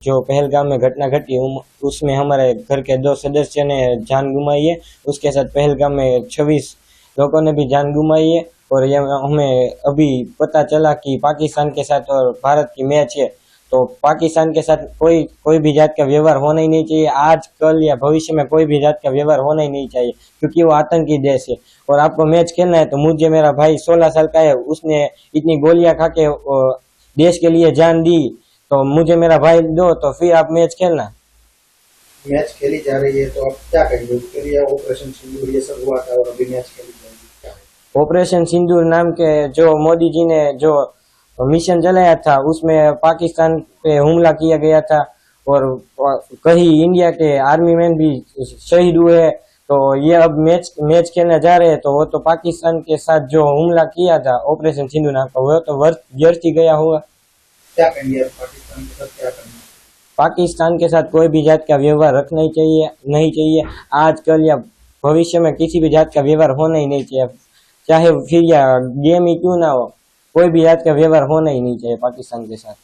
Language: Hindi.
जो पहलगाम में घटना घटी उसमें हमारे घर के 2 सदस्य ने जान गुमाई है। उसके साथ पहलगाम में 26 लोगों ने भी जान गुमाई है। और ये हमें अभी पता चला कि पाकिस्तान के साथ और भारत की मैच है, तो पाकिस्तान के साथ कोई भी जात का व्यवहार होना ही नहीं चाहिए। आज कल या भविष्य में कोई भी जात का व्यवहार होना ही नहीं चाहिए, क्योंकि वो आतंकी देश है। और आपको मैच खेलना है तो मुझे मेरा भाई 16 साल का है, उसने इतनी गोलियां खा के देश के लिए जान दी, तो मुझे मेरा भाई दो तो फिर आप मैच खेलना। मैच खेली जा रही है तो आप क्या कहेंगे उसके लिए? ऑपरेशन सिंदूर ये सब हुआ था और अभी मैच खेली जाएगी, क्या है? ऑपरेशन सिंदूर नाम के जो मोदी जी ने जो मिशन चलाया था उसमें पाकिस्तान पे हमला किया गया था और कई इंडिया के आर्मी मैन भी शहीद हुए। तो ये अब मैच खेलने जा रहे हैं, तो वो तो पाकिस्तान के साथ जो हमला किया था ऑपरेशन सिंधु नाम का, वो तो व्यर्थ ही गया होगा। क्या कहेंगे अब पाकिस्तान के साथ क्या करना? पाकिस्तान के साथ कोई भी जात का व्यवहार रखना ही चाहिए नहीं चाहिए। आजकल या भविष्य में किसी भी जात का व्यवहार होना ही नहीं चाहिए, चाहे फिर या गेम ही क्यों ना हो, कोई भी जात का व्यवहार होना ही नहीं चाहिए पाकिस्तान के साथ।